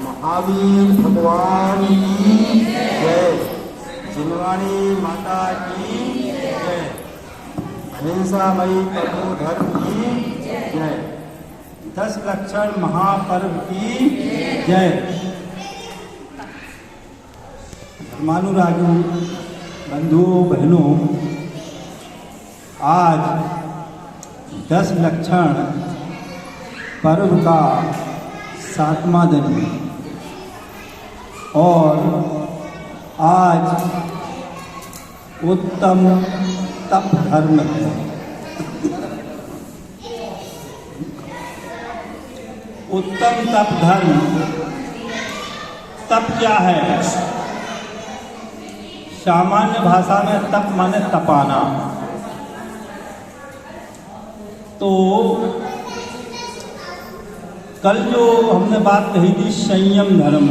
महावीर भगवान की जय। जिनवाणी माता की जय। अहिंसामयी परमो धर्म की जय। 10 लक्षण महापर्व की जय। धर्मानुरागी बंधुओं बहनों, आज 10 लक्षण पर्व का 7वां दिन है और आज उत्तम तप धर्म है। उत्तम तप धर्म, तप क्या है? सामान्य भाषा में तप माने तपाना। तो कल जो हमने बात कही थी संयम धर्म,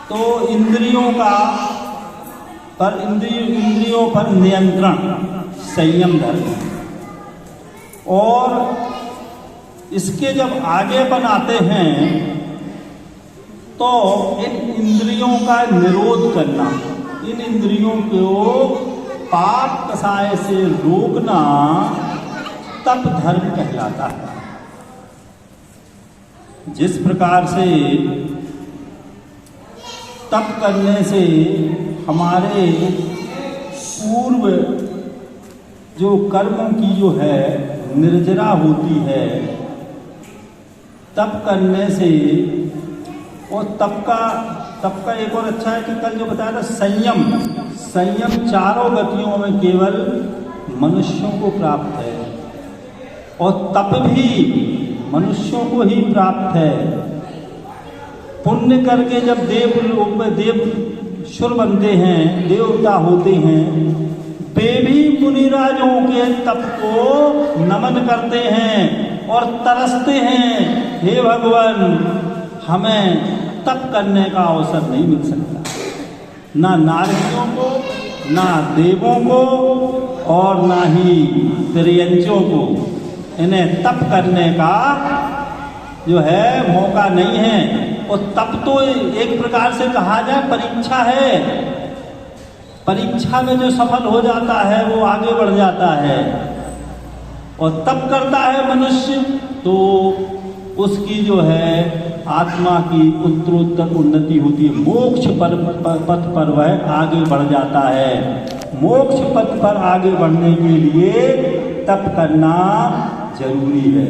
तो इंद्रियों पर नियंत्रण संयम धर्म। और इसके जब आगे बनाते हैं तो इन इंद्रियों का निरोध करना, इन इंद्रियों को पाप कसाय से रोकना तप धर्म कहलाता है। जिस प्रकार से तप करने से हमारे पूर्व जो कर्मों की जो है निर्जरा होती है, तप करने से। और तप का एक और अच्छा है कि कल जो बताया था संयम चारों गतियों में केवल मनुष्यों को प्राप्त है और तप भी मनुष्यों को ही प्राप्त है। पुण्य करके जब देवलोक में देव शुर बनते हैं, देवता होते हैं, वे भी मुनिराजों के तप को नमन करते हैं और तरसते हैं, हे भगवान हमें तप करने का अवसर नहीं मिल सकता। ना नारियों को, ना देवों को और ना ही त्रियंचों को इन्हें तप करने का जो है मौका नहीं है। और तप तो एक प्रकार से कहा जाए परीक्षा है। परीक्षा में जो सफल हो जाता है वो आगे बढ़ जाता है। और तप करता है मनुष्य तो उसकी जो है आत्मा की उत्तरोत्तर उन्नति होती है। मोक्ष पथ पर वह आगे बढ़ जाता है। मोक्ष पथ पर आगे बढ़ने के लिए तप करना जरूरी है।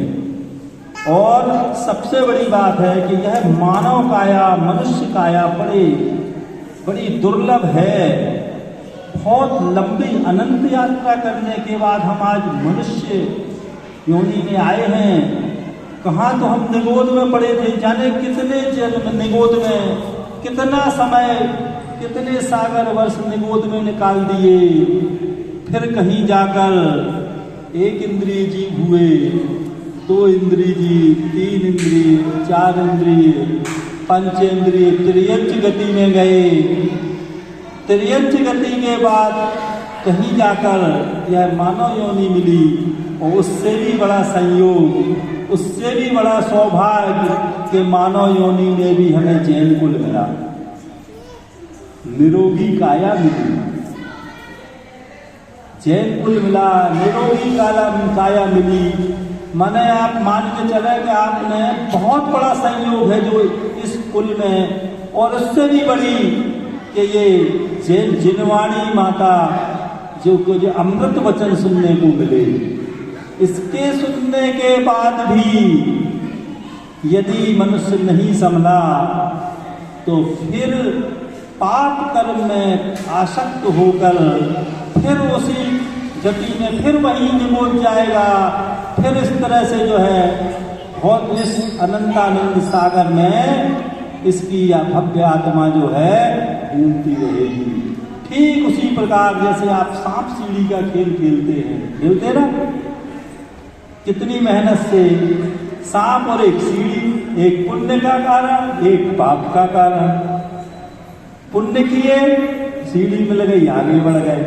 और सबसे बड़ी बात है कि यह मानव काया, मनुष्य काया बड़ी दुर्लभ है। बहुत लंबी अनंत यात्रा करने के बाद हम आज मनुष्य योनि में आए हैं। कहाँ तो हम निगोद में पड़े थे, जाने कितने जन्म निगोद में, कितना समय, कितने सागर वर्ष निगोद में निकाल दिए। फिर कहीं जाकर 1 इंद्रिय जीव हुए, 2 इंद्रिय जीव, 3 इंद्रिय, 4 इंद्रिय, 5 इंद्रिय, त्रियंच गति में गए। त्रियंच गति के बाद कहीं जाकर यह मानव योनि मिली। और उससे भी बड़ा संयोग, उससे भी बड़ा सौभाग्य कि मानव योनि में भी हमें जैन कुल मिला, निरोगी काया मिली, जैन कुल मिला, निरोगी काया मिली। माने आप मान के चले कि आपने बहुत बड़ा संयोग है जो इस कुल में। और उससे भी बड़ी कि ये जिनवाणी माता जो अमृत वचन सुनने को मिले। इसके सुनने के बाद भी यदि मनुष्य नहीं संभला तो फिर पाप कर्म में आसक्त होकर फिर उसी गति में फिर वही निमोद जाएगा। फिर इस तरह से जो है बहुत इस अनंतानंद सागर में इसकी भव्य आत्मा जो है घूमती रहेगी। ठीक उसी प्रकार जैसे आप सांप सीढ़ी का खेल खेलते ना, कितनी मेहनत से सांप और एक सीढ़ी, एक पुण्य का कारण, एक पाप का कारण। पुण्य किए, सीढ़ी मिल गई, आगे बढ़ गए।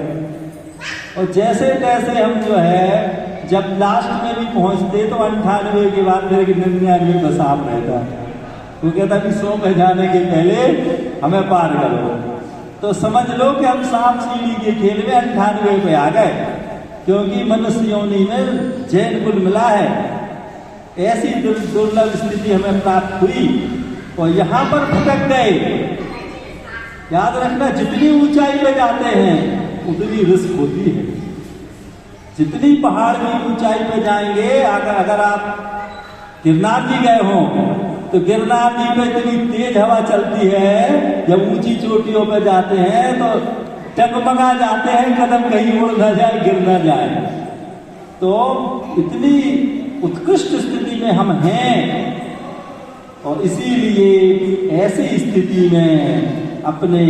और जैसे तैसे हम जो है जब लास्ट में भी पहुंचते तो 98 के बाद फिर 99 का सांप रहता। वो कहता कि 100 पे जाने के पहले हमें पार करो। तो समझ लो कि हम सांप सीढ़ी के खेल में 98 पे आ गए, क्योंकि मनुष्य योनि में जैन कुल मिला है। ऐसी दुर्लभ स्थिति हमें प्राप्त हुई और यहाँ पर भटक गए। याद रखना, जितनी ऊंचाई पे जाते हैं उतनी रिस्क होती है। जितनी पहाड़ की ऊंचाई पे जाएंगे, अगर आप गिरनार जी गए हो तो गिरनार जी पे इतनी तेज हवा चलती है, जब ऊंची चोटियों पे जाते हैं तो डगमगा जाते हैं, कदम कहीं उड़ न जाए, गिर न जाए। तो इतनी उत्कृष्ट स्थिति में हम हैं और इसीलिए ऐसी स्थिति में अपने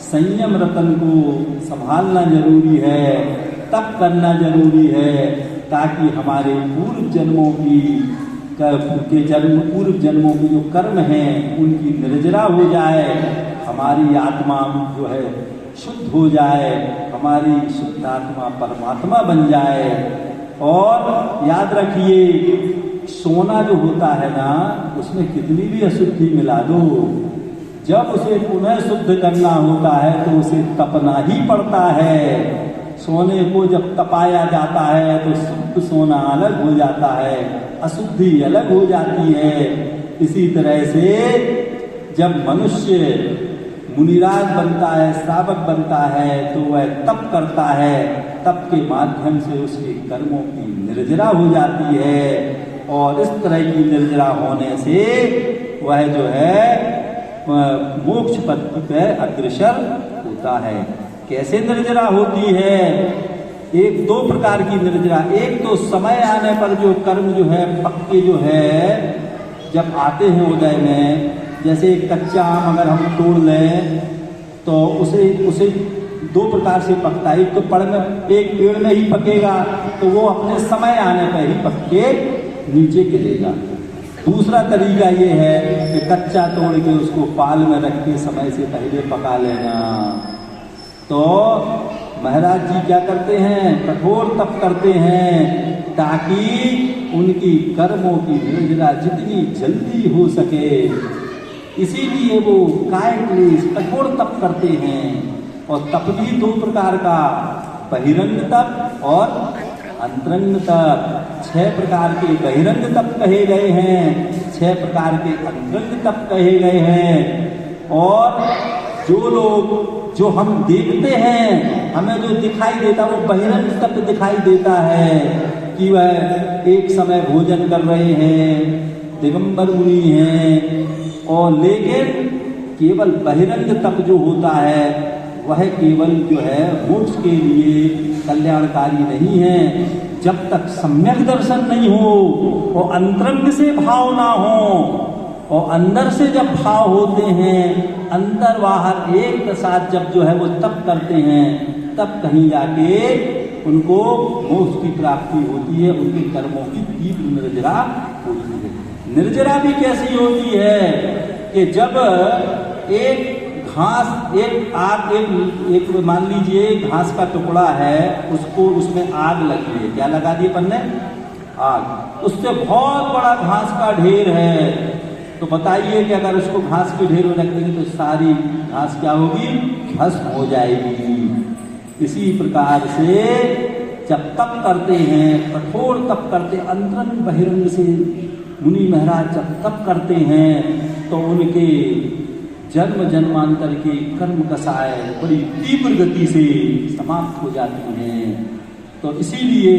संयम रतन को संभालना जरूरी है, तप करना जरूरी है, ताकि हमारे पूर्व जन्मों की जो कर्म हैं उनकी निर्जरा हो जाए, हमारी आत्मा जो है शुद्ध हो जाए, हमारी शुद्ध आत्मा परमात्मा बन जाए। और याद रखिए, सोना जो होता है ना, उसमें कितनी भी अशुद्धि मिला दो, जब उसे पुनः शुद्ध करना होता है तो उसे तपना ही पड़ता है। सोने को जब तपाया जाता है तो शुद्ध सोना अलग हो जाता है, अशुद्धि अलग हो जाती है। इसी तरह से जब मनुष्य मुनिराज बनता है, श्रावक बनता है, तो वह तप करता है, तप के माध्यम से उसके कर्मों की निर्जरा हो जाती है और इस तरह की निर्जरा होने से वह जो है मोक्ष पथ पर अग्रसर होता है। कैसे निर्जरा होती है? एक दो प्रकार की निर्जरा। एक तो समय आने पर जो कर्म जो है पक्के जो है जब आते हैं उदय में, जैसे कच्चा आम अगर हम तोड़ लें तो उसे दो प्रकार से पकता है। एक तो एक पेड़ में ही पकेगा तो वो अपने समय आने पर ही पक के नीचे गिरेगा। दूसरा तरीका ये है कि कच्चा तोड़ के उसको पाल में रख के समय से पहले पका लेना। तो महाराज जी क्या करते हैं? कठोर तप करते हैं ताकि उनकी कर्मों की निर्जरा जितनी जल्दी हो सके। इसीलिए वो काय क्लेश कठोर तप करते हैं। और तप भी दो प्रकार का, बहिरंग तप और अंतरंग तप। 6 प्रकार के बहिरंग तप कहे गए हैं, 6 प्रकार के अंतरंग तप कहे गए हैं। और जो लोग जो हम देखते हैं, हमें जो दिखाई देता वो बहिरंग तप दिखाई देता है कि वह एक समय भोजन कर रहे हैं, दिगंबर मुनि हैं, और लेकिन केवल बहिरंग तप जो होता है वह केवल जो है मोक्ष के लिए कल्याणकारी नहीं है। जब तक सम्यक दर्शन नहीं हो और अंतरंग से भाव ना हो, और अंदर से जब भाव होते हैं, अंदर बाहर एक के साथ जब जो है वो तप करते हैं, तब कहीं जाके उनको मोक्ष की प्राप्ति होती है, उनके कर्मों की तीव्र निर्जरा होती है। निर्जरा भी कैसी होती है कि जब एक घास एक मान लीजिए घास का टुकड़ा है, उसको उसमें आग लगी है। क्या लगा दिए अपन ने? आग। उससे बहुत बड़ा घास का ढेर है, तो बताइए कि अगर उसको घास के ढेर में रख देंगे तो सारी घास क्या होगी? भस्म हो जाएगी। इसी प्रकार से जब तप करते हैं, कठोर तप करते, अंतरंग बहिरंग से मुनि महाराज जब तप करते हैं तो उनके जन्म जन्मांतर के कर्म कसाय बड़ी तीव्र गति से समाप्त हो जाती हैं। तो इसीलिए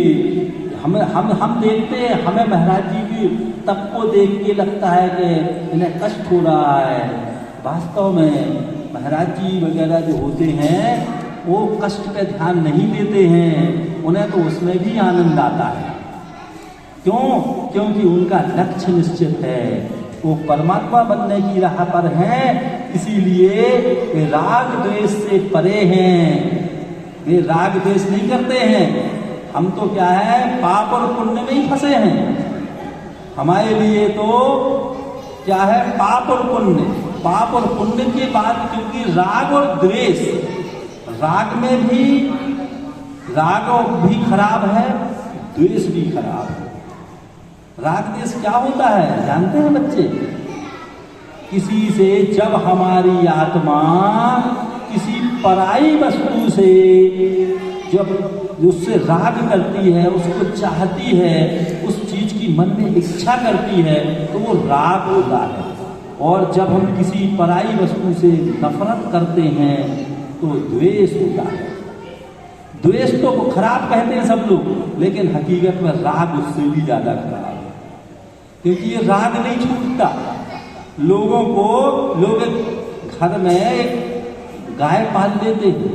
हम देखते हैं, हमें महाराज जी की तप को देख के लगता है कि इन्हें कष्ट हो रहा है। वास्तव में महाराज जी वगैरह जो होते हैं वो कष्ट पे ध्यान नहीं देते हैं, उन्हें तो उसमें भी आनंद आता है। क्यों? क्योंकि उनका लक्ष्य निश्चित है, वो परमात्मा बनने की राह पर हैं। इसीलिए वे राग द्वेष से परे हैं, वे राग द्वेष नहीं करते हैं। हम तो क्या है, पाप और पुण्य में ही फंसे हैं। हमारे लिए तो क्या है, पाप और पुण्य। पाप और पुण्य के बाद क्योंकि राग और द्वेष, राग में भी राग भी खराब है, द्वेष भी खराब है। राग द्वेष क्या होता है जानते हैं बच्चे? किसी से जब हमारी आत्मा किसी पराई वस्तु से जब उससे राग करती है, उसको चाहती है, उस चीज की मन में इच्छा करती है, तो वो राग होता है। और जब हम किसी पराई वस्तु से नफरत करते हैं तो द्वेष होता है। द्वेष तो खराब कहते हैं सब लोग, लेकिन हकीकत में राग उससे भी ज्यादा खराब है, क्योंकि ये राग नहीं छूटता। लोगों को लोग घर में एक गाय पाल लेते हैं,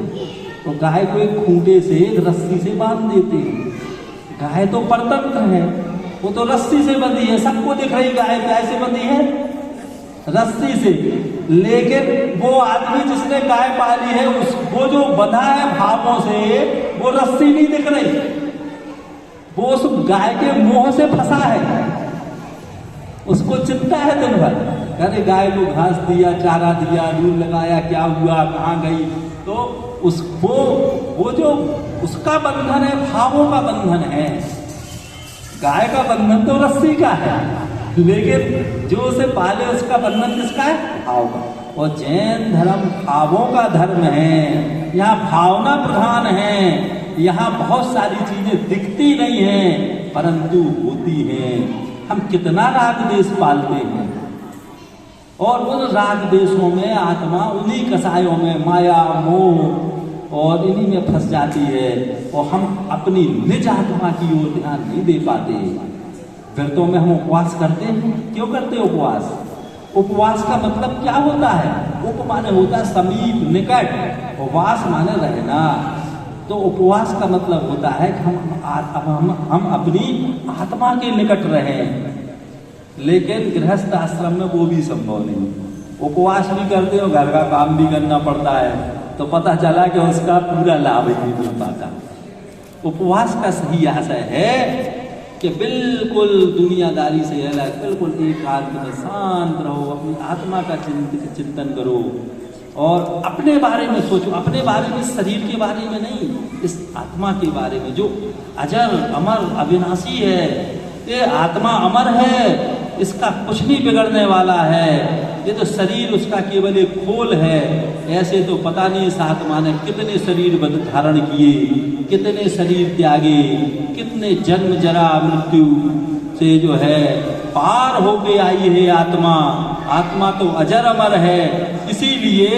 तो गाय को एक खूंटे से एक रस्सी से बांध देते हैं। गाय तो परतंत्र है, वो तो रस्सी से बंधी है, सबको दिख रही गाय कैसे बंधी है, रस्सी से। लेकिन वो आदमी जिसने गाय पाली है, वो जो बंधा है भावों से, वो रस्सी नहीं दिख रही, वो उस गाय के मुंह से फंसा है। उसको चिंता है दिन भर, अरे गाय को घास दिया, चारा दिया, दूध लगाया, क्या हुआ, कहाँ गई। तो वो जो उसका बंधन है, भावों का बंधन है। गाय का बंधन तो रस्सी का है, लेकिन जो उसे पाले उसका बंधन किसका है, भाव का। और जैन धर्म भावों का धर्म है, यहाँ भावना प्रधान है। यहाँ बहुत सारी चीजें दिखती नहीं हैं, परंतु होती हैं। हम कितना राग देश पालते हैं, और उन राग देशों में आत्मा उन्हीं कसायों में माया मोह और इन्हीं में फंस जाती है, और हम अपनी निज आत्मा की ओर ध्यान नहीं दे पाते। फिर तो में हम उपवास करते हैं। क्यों करते उपवास? उपवास का मतलब क्या होता है? उप माने होता है समीप, निकट, उपवास माने रहना। तो उपवास का मतलब होता है कि हम अपनी आत्मा के निकट रहें। लेकिन गृहस्थ आश्रम में वो भी संभव नहीं। उपवास भी करते हो, घर का काम भी करना पड़ता है, तो पता चला कि उसका पूरा लाभ ही नहीं मिल पाता। उपवास का सही आशय है कि बिल्कुल दुनियादारी से अलग, बिल्कुल एकांत में शांत रहो, अपनी आत्मा का चिंतन करो और अपने बारे में सोचो। अपने बारे में, शरीर के बारे में नहीं, इस आत्मा के बारे में जो अजर अमर अविनाशी है। ये आत्मा अमर है, इसका कुछ नहीं बिगड़ने वाला है। ये तो शरीर उसका केवल एक खोल है। ऐसे तो पता नहीं इस आत्मा ने कितने शरीर धारण किए, कितने शरीर त्यागे, कितने जन्म जरा मृत्यु से जो है पार होके आई है आत्मा। आत्मा तो अजर अमर है, इसीलिए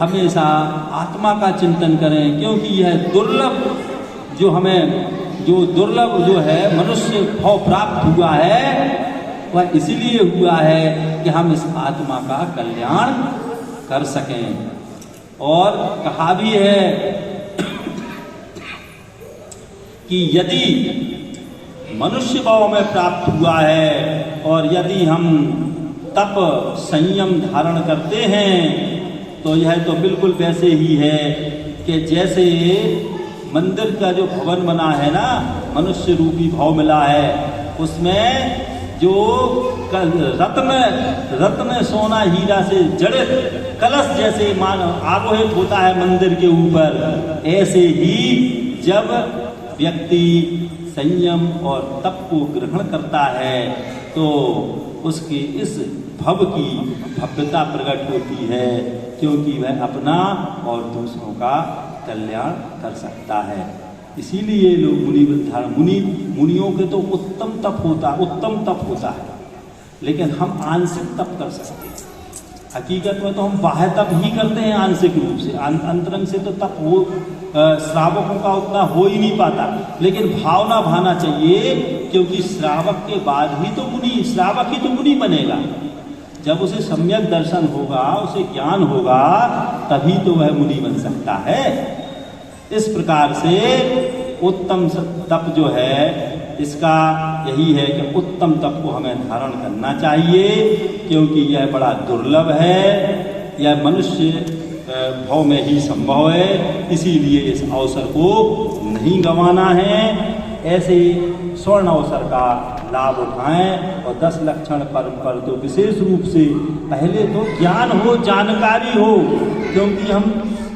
हमेशा आत्मा का चिंतन करें, क्योंकि यह दुर्लभ जो दुर्लभ जो है मनुष्य भाव प्राप्त हुआ है, वह इसीलिए हुआ है कि हम इस आत्मा का कल्याण कर सकें। और कहा भी है कि यदि मनुष्य भाव में प्राप्त हुआ है और यदि हम तप संयम धारण करते हैं, तो यह तो बिल्कुल वैसे ही है कि जैसे मंदिर का जो भवन बना है ना, मनुष्य रूपी भाव मिला है, उसमें जो रत्न सोना हीरा से जड़ित कलश जैसे मान आरोहित होता है मंदिर के ऊपर, ऐसे ही जब व्यक्ति संयम और तप को ग्रहण करता है तो उसकी इस भव की भव्यता प्रकट होती है, क्योंकि वह अपना और दूसरों का कल्याण कर सकता है। इसीलिए लोग मुनियों के तो उत्तम तप होता है, लेकिन हम आंशिक तप कर सकते हैं। हकीकत में तो हम बाह्य तप ही करते हैं आंशिक रूप से, अंतरंग से तो तप हो श्रावकों का उतना हो ही नहीं पाता। लेकिन भावना भाना चाहिए, क्योंकि श्रावक के बाद ही तो श्रावक ही तो मुनि बनेगा। जब उसे सम्यक दर्शन होगा, उसे ज्ञान होगा, तभी तो वह मुनि बन सकता है। इस प्रकार से उत्तम तप जो है, इसका यही है कि उत्तम तप को हमें धारण करना चाहिए, क्योंकि यह बड़ा दुर्लभ है, यह मनुष्य भाव में ही संभव है। इसीलिए इस अवसर को नहीं गंवाना है। ऐसे स्वर्ण अवसर का लाभ उठाएं और 10 लक्षण पर तो विशेष रूप से पहले तो ज्ञान हो, जानकारी हो, क्योंकि हम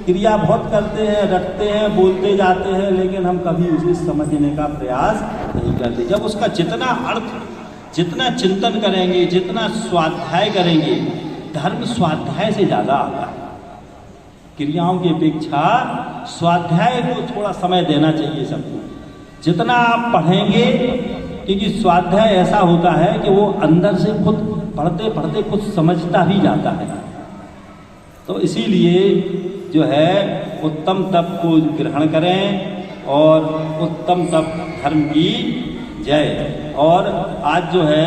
क्रिया बहुत करते हैं, रटते हैं, बोलते जाते हैं, लेकिन हम कभी उसे समझने का प्रयास नहीं करते। जब उसका जितना अर्थ, जितना चिंतन करेंगे, जितना स्वाध्याय करेंगे, धर्म स्वाध्याय से ज़्यादा आता है। क्रियाओं की अपेक्षा स्वाध्याय को थोड़ा समय देना चाहिए सबको। जितना आप पढ़ेंगे, क्योंकि स्वाध्याय ऐसा होता है कि वो अंदर से खुद पढ़ते पढ़ते खुद समझता भी जाता है। तो इसीलिए जो है उत्तम तप को ग्रहण करें और उत्तम तप धर्म की जय। और आज जो है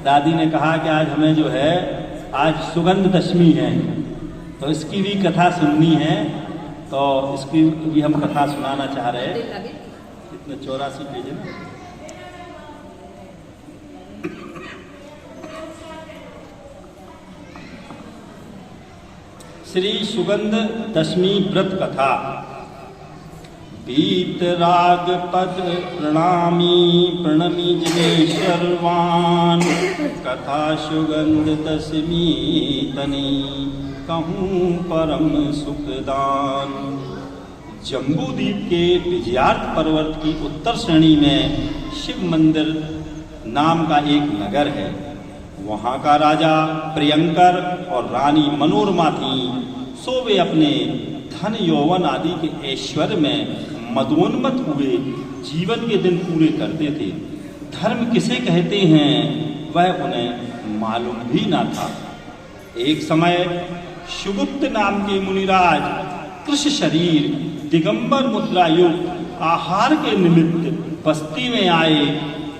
दादी ने कहा कि आज हमें जो है आज सुगंध दशमी है, तो इसकी भी कथा सुननी है, तो इसकी भी हम कथा सुनाना चाह रहे हैं। इतने 84 पेज है। श्री सुगंध दशमी व्रत कथा। बीत राग पद प्रणामी प्रणमी जनेश्वरवान, कथा सुगंध दशमी तनी कहूँ परम सुखदान। जम्बूद्वीप के विजयार्थ पर्वत की उत्तर श्रेणी में शिव मंदिर नाम का एक नगर है। वहाँ का राजा प्रियंकर और रानी मनोरमा थी। सो वे अपने धन यौवन आदि के ऐश्वर्य में मदोन्मत हुए जीवन के दिन पूरे करते थे। धर्म किसे कहते हैं वह उन्हें मालूम भी ना था। एक समय सुगुप्त नाम के मुनिराज कृष्ण शरीर दिगंबर मुद्रा युक्त आहार के निमित्त बस्ती में आए।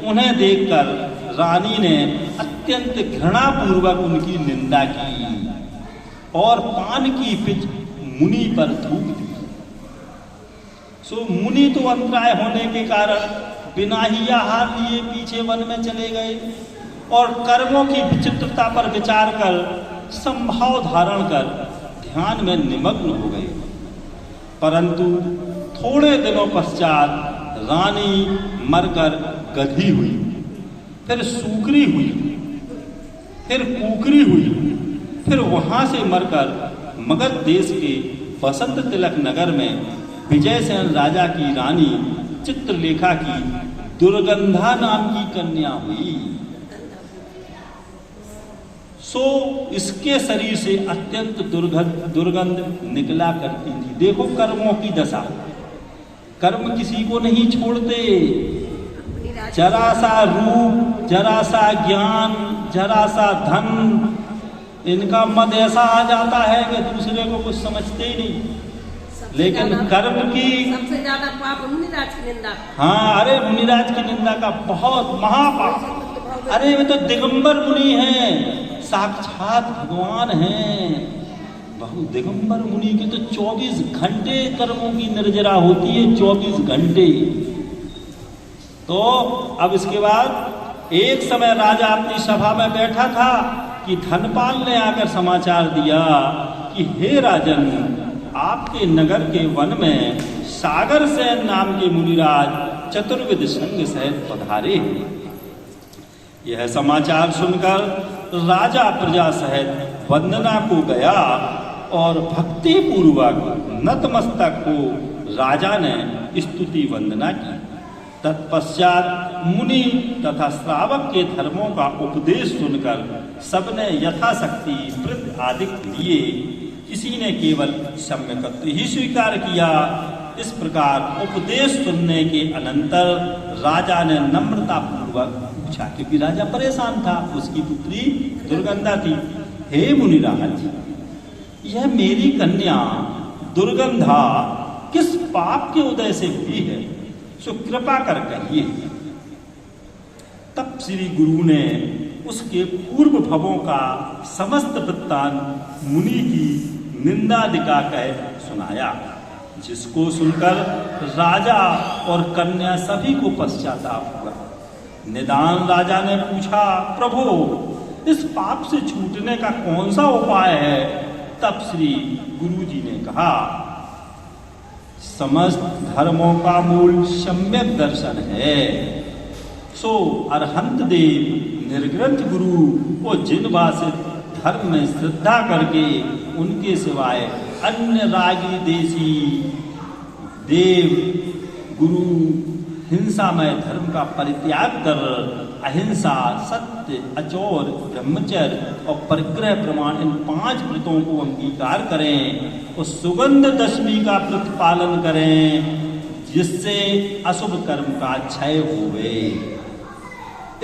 उन्हें देखकर रानी ने अत्यंत घृणापूर्वक उनकी निंदा की और पान की पिच मुनि पर थूक दी। सो मुनि तो अंतराय होने के कारण बिना ही आहार लिए पीछे वन में चले गए और कर्मों की विचित्रता पर विचार कर संभाव धारण कर ध्यान में निमग्न हो गए। परंतु थोड़े दिनों पश्चात रानी मरकर गधी हुई, फिर सूकरी हुई, फिर कुकरी हुई, फिर वहां से मरकर मगध देश के बसंत तिलक नगर में विजयसेन राजा की रानी चित्रलेखा की दुर्गंधा नाम की कन्या हुई। सो इसके शरीर से अत्यंत दुर्गंध निकला करती थी। देखो कर्मों की दशा, कर्म किसी को नहीं छोड़ते। जरा सा रूप, जरा सा ज्ञान, जरा सा धन, इनका मद ऐसा आ जाता है कि दूसरे को कुछ समझते ही नहीं। लेकिन कर्म की सबसे ज्यादा पाप मुनिराज की निंदा। हाँ, अरे मुनिराज की निंदा का बहुत महापाप। अरे वे तो दिगंबर मुनि हैं, साक्षात भगवान हैं। बहु दिगंबर मुनि के तो 24 घंटे कर्मों की निर्जरा होती है, 24 घंटे। तो अब इसके बाद एक समय राजा अपनी सभा में बैठा था कि धनपाल ने आकर समाचार दिया कि हे राजन, आपके नगर के वन में सागर सेन नाम के मुनिराज चतुर्विध संग सहित पधारे हैं। यह समाचार सुनकर राजा प्रजा सहित वंदना को गया और भक्ति पूर्वक नतमस्तक को राजा ने स्तुति वंदना की। तत्पश्चात मुनि तथा श्रावक के धर्मों का उपदेश सुनकर सबने यथाशक्ति वृत्त आदि लिए, किसी ने केवल सम्यकत्व ही स्वीकार किया। इस प्रकार उपदेश सुनने के अनंतर राजा ने नम्रता पूर्वक पूछा, क्योंकि राजा परेशान था, उसकी पुत्री दुर्गंधा थी। हे मुनिराज, यह मेरी कन्या दुर्गंधा किस पाप के उदय से हुई है, सो कृपा कर कहिए। तब श्री गुरु ने उसके पूर्व भवों का समस्त वृत्तांत मुनि की निंदा दिखा कह सुनाया, जिसको सुनकर राजा और कन्या सभी को पश्चाताप हुआ। निदान राजा ने पूछा, प्रभु इस पाप से छूटने का कौन सा उपाय है? तब श्री गुरु जी ने कहा, समस्त धर्मों का मूल सम्यक दर्शन है। सो अरहंत देव निर्ग्रंथ गुरु को जिन वासित धर्म में श्रद्धा करके उनके सिवाय अन्य रागी देशी देव गुरु हिंसामय धर्म का परित्याग कर अहिंसा, सत्य, अचौर, ब्रह्मचर्य और परिग्रह प्रमाण इन 5 व्रतों को अंगीकार करें और सुगंध दशमी का प्रतिपालन करें, जिससे अशुभ कर्म का क्षय होवे।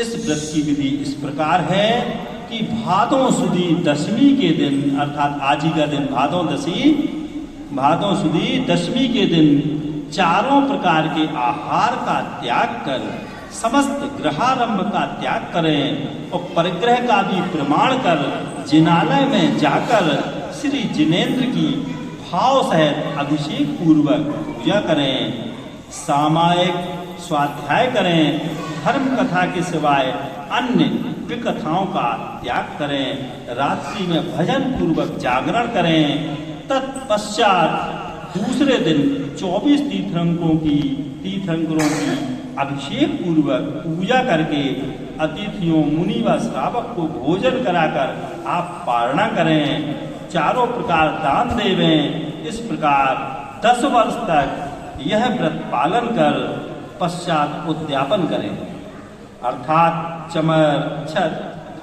इस व्रत की विधि इस प्रकार है कि भादों सुदी दशमी के दिन, अर्थात आज ही का दिन भादों सुदी दशमी के दिन चारों प्रकार के आहार का त्याग कर समस्त ग्रहारंभ का त्याग करें और परिग्रह का भी प्रमाण कर जिनालय में जाकर श्री जिनेंद्र की भाव सहित अभिषेक पूर्वक पूजा करें। सामायिक स्वाध्याय करें। धर्म कथा के सिवाय अन्य विकथाओं का त्याग करें। रात्रि में भजन पूर्वक जागरण करें। तत्पश्चात दूसरे दिन 24 तीर्थंकरों की अभिषेक पूर्वक पूजा करके अतिथियों, मुनि व श्रावक को भोजन कराकर आप पारणा करें। चारों प्रकार दान देवें। इस प्रकार 10 वर्ष तक यह व्रत पालन कर पश्चात उद्यापन करें, अर्थात चमर, छत,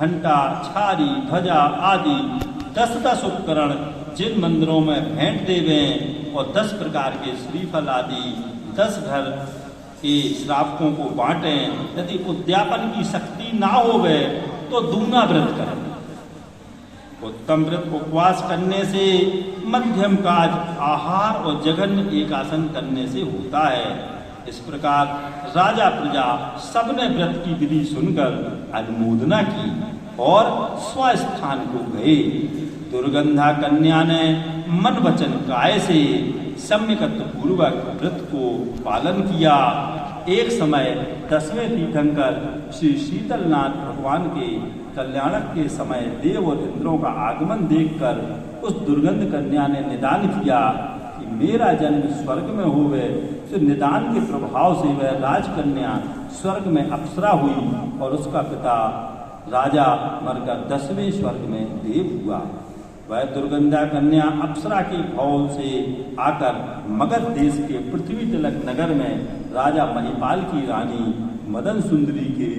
घंटा, छारी, ध्वजा आदि 10 उपकरण जिन मंदिरों में भेंट देवें और 10 प्रकार के श्रीफल आदि 10 घर के श्रावकों को बांटें। यदि उद्यापन की शक्ति ना होवे तो दूना व्रत करें। उत्तम व्रत उपवास करने से, मध्यम काज आहार और जघन्य एकासन करने से होता है। इस प्रकार राजा प्रजा सबने व्रत की विधि सुनकर अनुमोदना की और स्वस्थान को गए। दुर्गंधा कन्या ने मन वचन काय से सम्यकत्व पूर्वक व्रत को पालन किया। एक समय 10वें तीर्थंकर श्री शीतलनाथ भगवान के कल्याणक के समय देव और इंद्रों का आगमन देखकर उस दुर्गंध कन्या ने निदान किया कि मेरा जन्म स्वर्ग में होवे। तो निदान के प्रभाव से वह राजकन्या स्वर्ग में अप्सरा हुई और उसका पिता राजा मरकर 10वें स्वर्ग में देव हुआ। वह दुर्गंधा कन्या अप्सरा के भाव से आकर मगध देश के पृथ्वी तिलक नगर में राजा महिपाल की रानी मदन सुंदरी के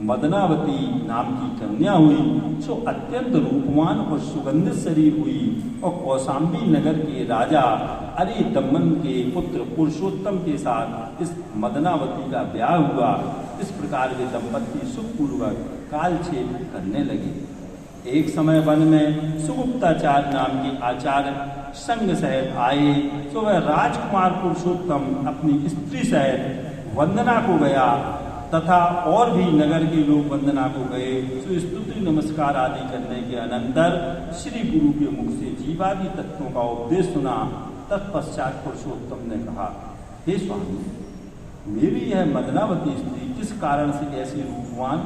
मदनावती नाम की कन्या हुई, जो अत्यंत रूपवान और सुगंधित शरीर हुई और कौशाम्बी नगर के राजा अरिदम्मन के पुत्र पुरुषोत्तम के साथ इस मदनावती का ब्याह हुआ। इस प्रकार वे दंपत्ति सुखपूर्वक कालक्षेप करने लगे। एक समय वन में सुगुप्ताचार्य नाम के आचार्य संग सहित आए, तो वह राजकुमार पुरुषोत्तम अपनी स्त्री सहित वंदना को गया तथा और भी नगर के लोग वंदना को गए। तो स्तुति नमस्कार आदि करने के अनंतर श्री गुरु के मुख से जीवादि तत्वों का उपदेश सुना। तत्पश्चात पुरुषोत्तम ने कहा, हे स्वामी, मेरी यह मदनावती स्त्री किस कारण से ऐसी रूपवान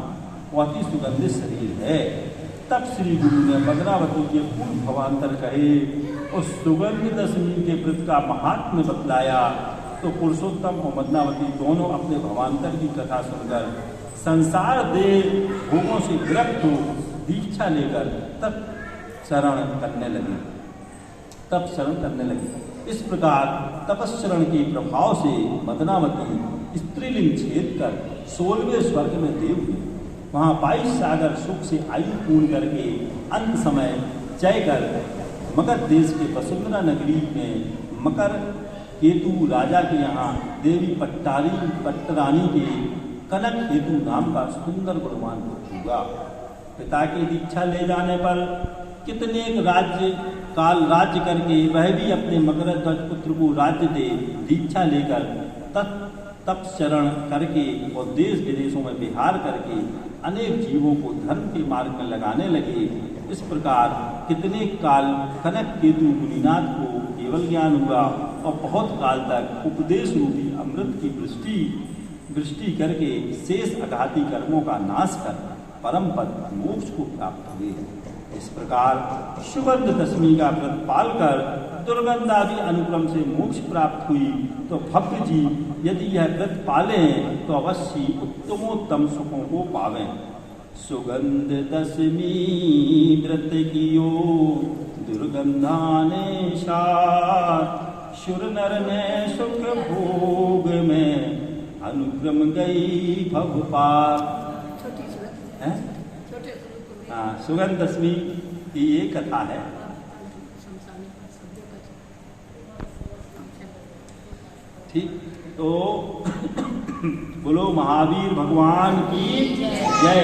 और अति सुगंधित शरीर है? तब श्री गुरु ने मदनावती के पूर्ण भवांतर कहे और सुगंध दशमी के व्रत का महात्म्य बतलाया। तो पुरुषोत्तम और मदनावती दोनों अपने भवांतर की कथा सुनकर संसार देह भोगों से विरक्त हो दीक्षा लेकर तप शरण करने लगे। इस प्रकार तपस्चरण के प्रभाव से मदनावती स्त्रीलिंग छेद कर 16वें स्वर्ग में देव हुई। वहाँ 22 सागर सुख से आयु पूर्ण करके अंत समय जय कर मगध देश के वसुंधरा नगरी में मकर केतु राजा के यहाँ देवी पट्टरानी के कनक हेतु नाम का सुंदर गुणवान पुत्र हुआ। पिता की दीक्षा ले जाने पर कितने राज्य करके वह भी अपने मकरध्वज पुत्र को राज्य दे दीक्षा लेकर तपस्चरण करके और देश विदेशों में विहार करके अनेक जीवों को धर्म के मार्ग में लगाने लगे। इस प्रकार कितने काल कनक केतु मुनिनाथ को केवल ज्ञान हुआ और बहुत काल तक उपदेश रूपी अमृत की वृष्टि करके शेष अघाती कर्मों का नाश कर परम पद मोक्ष को प्राप्त हुए। इस प्रकार सुगंध दशमी का व्रत पाल कर दुर्गंधादि अनुक्रम से मोक्ष प्राप्त हुई। तो भक्त जी यदि यह व्रत पालें तो अवश्य उत्तमोत्तम सुखों को पावें। सुगंध दशमी व्रत कियो दुर्गंधानेशात शुर नर ने सुख भोग में अनुक्रम गई भव पार। छोटी सूरत हैं? छोटे स्वरूप में हाँ, सुगंध दशमी की ये कथा है। शमशानी शब्दों का ठीक, तो बोलो महावीर भगवान की जय।